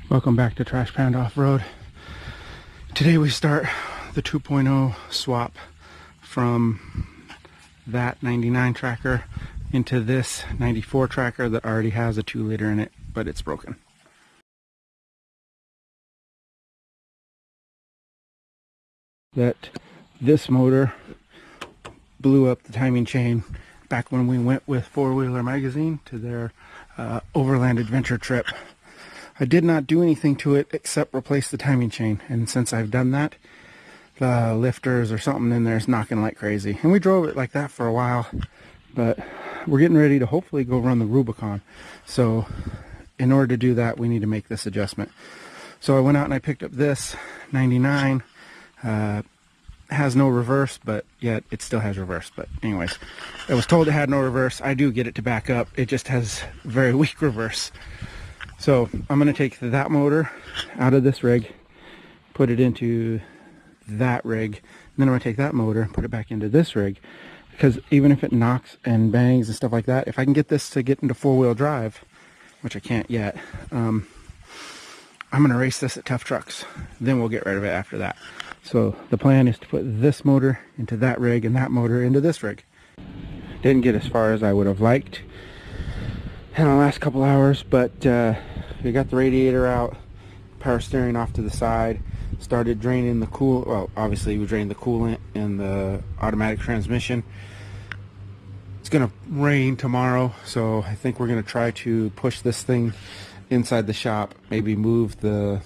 Welcome back to Trash Panda Off-Road. Today we start the 2.0 swap from that 99 tracker into this 94 tracker that already has a 2-liter in it, but it's broken. This motor blew up the timing chain back when we went with 4-Wheeler Magazine to their Overland Adventure trip. I did not do anything to it except replace the timing chain, and since I've done that, the lifters or something in there is knocking like crazy. And we drove it like that for a while, but we're getting ready to hopefully go run the Rubicon. So in order to do that, we need to make this adjustment. So I went out and I picked up this 99. Has no reverse, but yet it still has reverse. But anyways, I was told it had no reverse. I do get it to back up. It just has very weak reverse. So I'm going to take that motor out of this rig, put it into that rig, and then I'm going to take that motor and put it back into this rig, because even if it knocks and bangs and stuff like that, if I can get this to get into 4-wheel drive, which I can't yet, I'm going to race this at Tough Trucks. Then we'll get rid of it after that. So the plan is to put this motor into that rig and that motor into this rig. Didn't get as far as I would have liked in the last couple hours, but we got the radiator out, power steering off to the side, started draining the well, obviously we drained the coolant in the automatic transmission. It's gonna rain tomorrow, so I think we're gonna try to push this thing inside the shop, maybe move the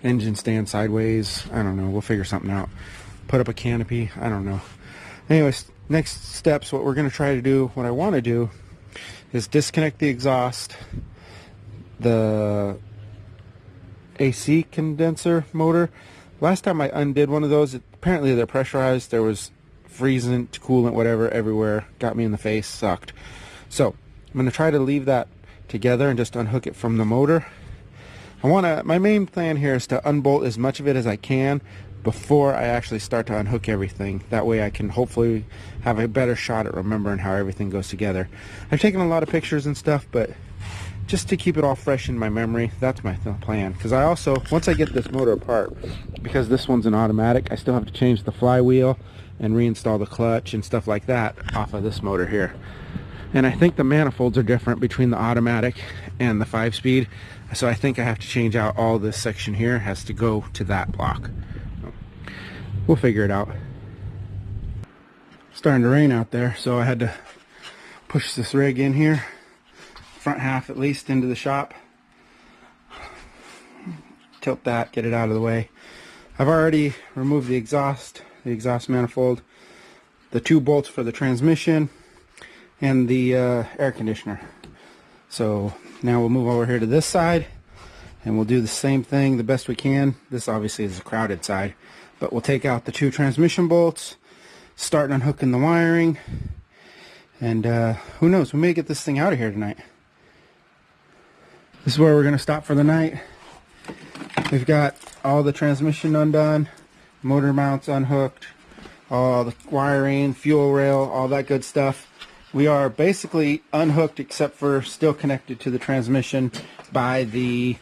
engine stand sideways. I don't know, we'll figure something out. Put up a canopy, I don't know. Anyways, next steps, what we're gonna try to do, what I want to do is disconnect the exhaust, the AC condenser motor. Last time I undid one of those, apparently they're pressurized. There was freezing, coolant, whatever, everywhere. Got me in the face, sucked. So I'm going to try to leave that together and just unhook it from the motor. My main plan here is to unbolt as much of it as I can before I actually start to unhook everything. That way I can hopefully have a better shot at remembering how everything goes together. I've taken a lot of pictures and stuff, but just to keep it all fresh in my memory, that's my plan. Because I also, once I get this motor apart, because this one's an automatic, I still have to change the flywheel and reinstall the clutch and stuff like that off of this motor here. And I think the manifolds are different between the automatic and the 5-speed, so I think I have to change out all this section here. It has to go to that block. We'll figure it out. Starting to rain out there, so I had to push this rig in here, front half at least, into the shop. Tilt that, get it out of the way. I've already removed the exhaust manifold, the 2 bolts for the transmission, and the air conditioner. So now we'll move over here to this side and we'll do the same thing the best we can. This obviously is a crowded side, but we'll take out the 2 transmission bolts, start unhooking the wiring, and who knows, we may get this thing out of here tonight. This is where we're going to stop for the night. We've got all the transmission undone, motor mounts unhooked, all the wiring, fuel rail, all that good stuff. We are basically unhooked except for still connected to the transmission by the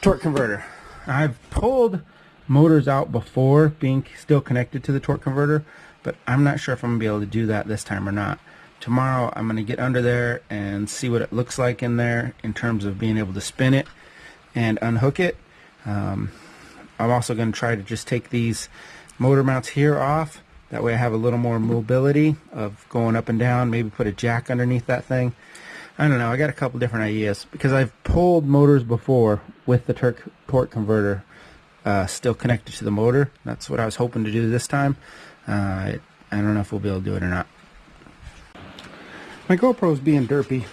torque converter. I've pulled motors out before being still connected to the torque converter, but I'm not sure if I'm going to be able to do that this time or not. Tomorrow I'm going to get under there and see what it looks like in there in terms of being able to spin it and unhook it. I'm also going to try to just take these motor mounts here off. That way I have a little more mobility of going up and down, maybe put a jack underneath that thing. I don't know, I got a couple different ideas because I've pulled motors before with the torque converter still connected to the motor. That's what I was hoping to do this time. I don't know if we'll be able to do it or not. My GoPro's being derpy,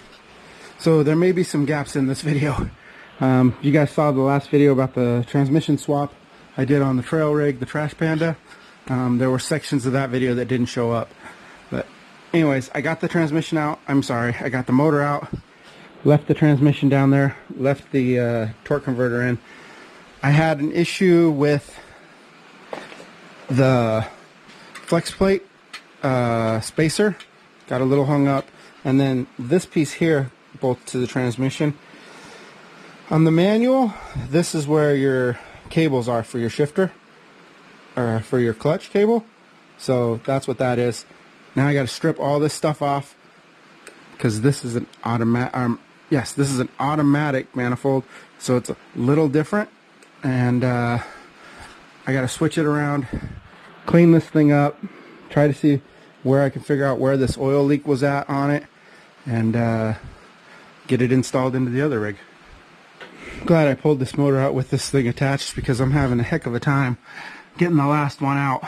so there may be some gaps in this video. You guys saw the last video about the transmission swap I did on the trail rig, the Trash Panda. There were sections of that video that didn't show up. But anyways, I got the transmission out. I got the motor out, left the transmission down there, left the torque converter in. I had an issue with the flex plate spacer. Got a little hung up. And then this piece here bolts to the transmission. On the manual, this is where your cables are for your shifter, or for your clutch cable. So that's what that is. Now I got to strip all this stuff off because this is an automatic. Yes, this is an automatic manifold, so it's a little different. And I got to switch it around, clean this thing up, try to see where I can figure out where this oil leak was at on it, and get it installed into the other rig. Glad I pulled this motor out with this thing attached because I'm having a heck of a time getting the last one out.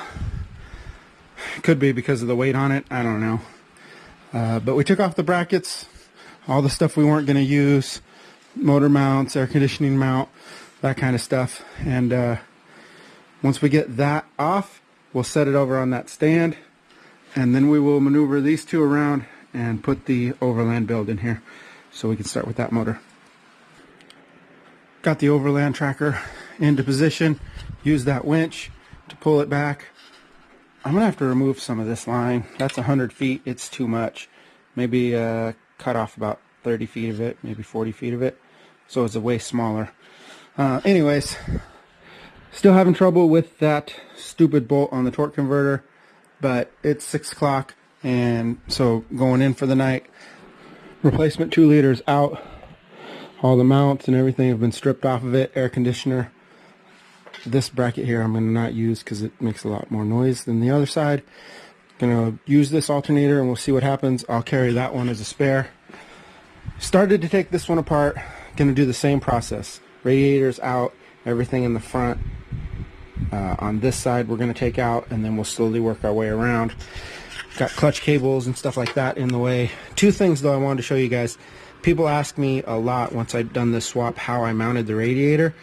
Could be because of the weight on it, I don't know. But we took off the brackets, all the stuff we weren't going to use, motor mounts, air conditioning mount, that kind of stuff. And once we get that off, we'll set it over on that stand, and then we will maneuver these two around and put the Overland build in here so we can start with that motor. Got the Overland Tracker into position, use that winch to pull it back. I'm gonna have to remove some of this line. That's 100 feet, it's too much. Maybe cut off about 30 feet of it, maybe 40 feet of it, so it's a way smaller. Anyways, still having trouble with that stupid bolt on the torque converter, but it's 6 o'clock, and so going in for the night. Replacement 2 liters out. All the mounts and everything have been stripped off of it. Air conditioner. This bracket here I'm going to not use because it makes a lot more noise than the other side. Going to use this alternator and we'll see what happens. I'll carry that one as a spare. Started to take this one apart. Going to do the same process. Radiators out, everything in the front. On this side we're going to take out, and then we'll slowly work our way around. Got clutch cables and stuff like that in the way. 2 things though I wanted to show you guys. People ask me a lot once I've done this swap how I mounted the radiator,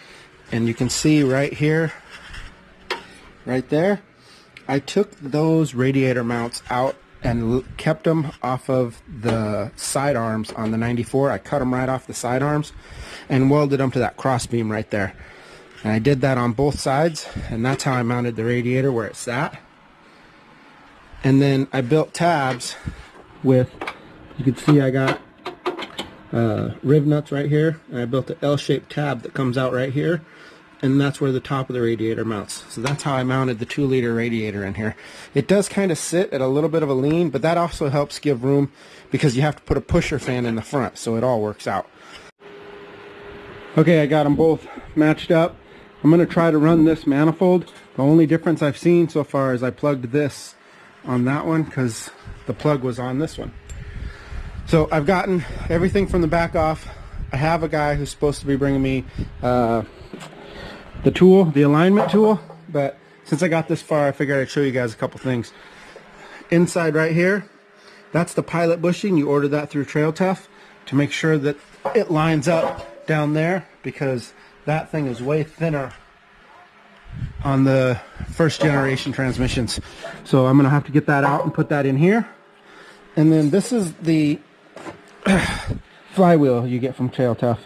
and you can see right here, right there, I took those radiator mounts out and kept them off of the side arms on the 94. I cut them right off the side arms and welded them to that cross beam right there. And I did that on both sides, and that's how I mounted the radiator where it sat. And then I built tabs with, you can see I got riv nuts right here, and I built an L-shaped tab that comes out right here, and that's where the top of the radiator mounts. So that's how I mounted the 2-liter radiator in here. It does kind of sit at a little bit of a lean, but that also helps give room because you have to put a pusher fan in the front, so it all works out. Okay, I got them both matched up. I'm going to try to run this manifold. The only difference I've seen so far is I plugged this on that one because the plug was on this one. So I've gotten everything from the back off. I have a guy who's supposed to be bringing me the tool, the alignment tool, but since I got this far, I figured I'd show you guys a couple things. Inside right here, that's the pilot bushing. You order that through Trail Tough to make sure that it lines up down there, because that thing is way thinner on the first generation transmissions. So I'm gonna have to get that out and put that in here. And then this is the flywheel you get from Trail Tough.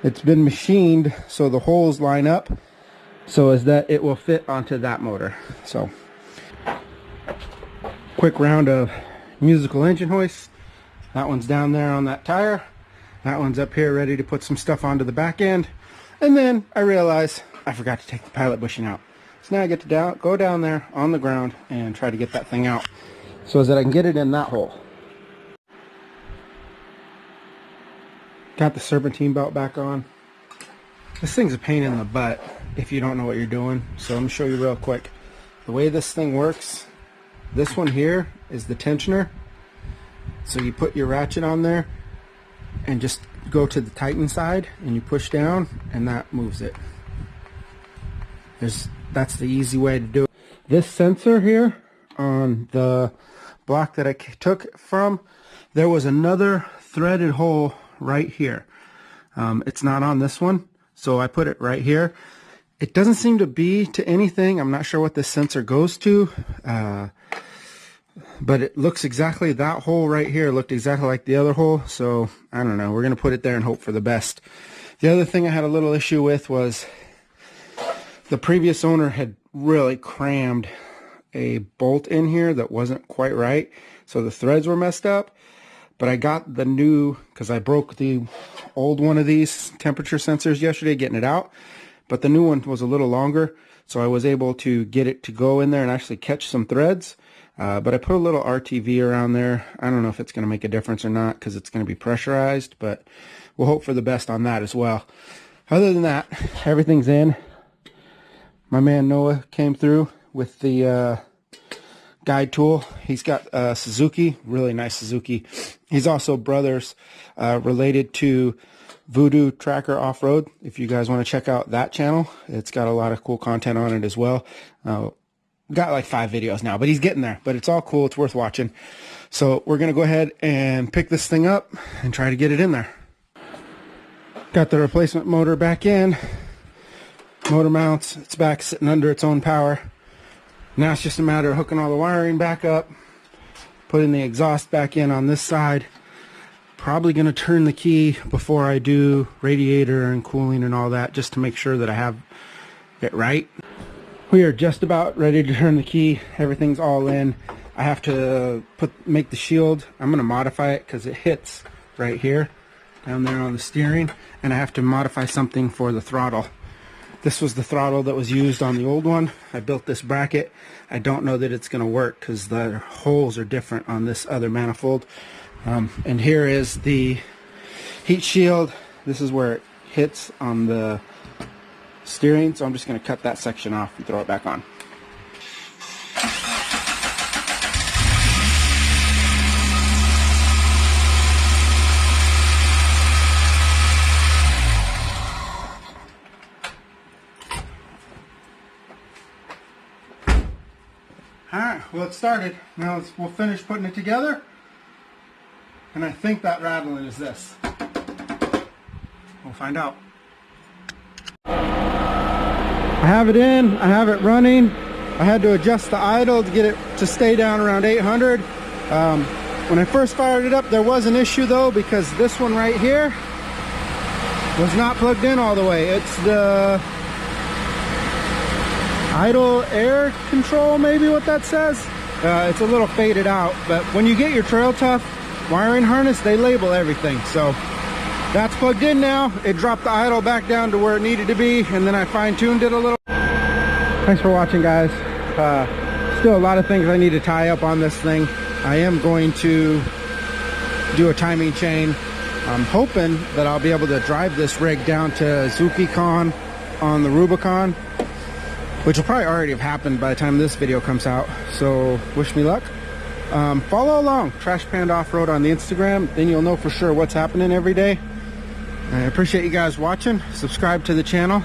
It's been machined so the holes line up so as that it will fit onto that motor. So quick round of musical engine hoists. That one's down there on that tire. That one's up here ready to put some stuff onto the back end. And then I realize I forgot to take the pilot bushing out. So now I get to go down there on the ground and try to get that thing out so that I can get it in that hole. Got the serpentine belt back on. This thing's a pain in the butt if you don't know what you're doing. So I'm going to show you real quick. The way this thing works, this one here is the tensioner. So you put your ratchet on there and just go to the tighten side and you push down and that moves it. That's the easy way to do it. This sensor here on the block that I took from, there was another threaded hole right here. It's not on this one, so I put it right here. It doesn't seem to be to anything. I'm not sure what this sensor goes to, but it looks exactly, that hole right here looked exactly like the other hole, so I don't know. We're going to put it there and hope for the best. The other thing I had a little issue with was the previous owner had really crammed a bolt in here that wasn't quite right, so the threads were messed up. but I got the new, because I broke the old one of these temperature sensors yesterday getting it out, but the new one was a little longer, so I was able to get it to go in there and actually catch some threads. But I put a little RTV around there. I don't know if it's going to make a difference or not because it's going to be pressurized, but we'll hope for the best on that as well. Other than that, everything's in. My man Noah came through with the guide tool. He's got Suzuki, really nice Suzuki. He's also brothers related to Voodoo Tracker Off-Road. If you guys want to check out that channel, it's got a lot of cool content on it as well. Got like 5 videos now, but he's getting there. But it's all cool. It's worth watching. So we're going to go ahead and pick this thing up and try to get it in there. Got the replacement motor back in. Motor mounts. It's back sitting under its own power. Now it's just a matter of hooking all the wiring back up, putting the exhaust back in on this side. Probably going to turn the key before I do radiator and cooling and all that, just to make sure that I have it right. We are just about ready to turn the key. Everything's all in. I have to make the shield. I'm going to modify it because it hits right here down there on the steering, and I have to modify something for the throttle. This was the throttle that was used on the old one. I built this bracket. I don't know that it's going to work because the holes are different on this other manifold. And here is the heat shield. This is where it hits on the steering, so I'm just going to cut that section off and throw it back on. Alright, well it started. Now we'll finish putting it together, and I think that rattling is this. We'll find out. I have it in, I have it running. I had to adjust the idle to get it to stay down around 800. When I first fired it up, there was an issue though, because this one right here was not plugged in all the way. It's the idle air control, maybe what that says. It's a little faded out, but when you get your Trail Tough wiring harness, they label everything. So that's plugged in now. It dropped the idle back down to where it needed to be, and then I fine-tuned it a little. Thanks for watching, guys. Still a lot of things I need to tie up on this thing. I am going to do a timing chain. I'm hoping that I'll be able to drive this rig down to ZukiCon on the Rubicon, which will probably already have happened by the time this video comes out. So wish me luck. Follow along Trash Panda Off-Road on the Instagram, then you'll know for sure what's happening every day. I appreciate you guys watching. Subscribe to the channel.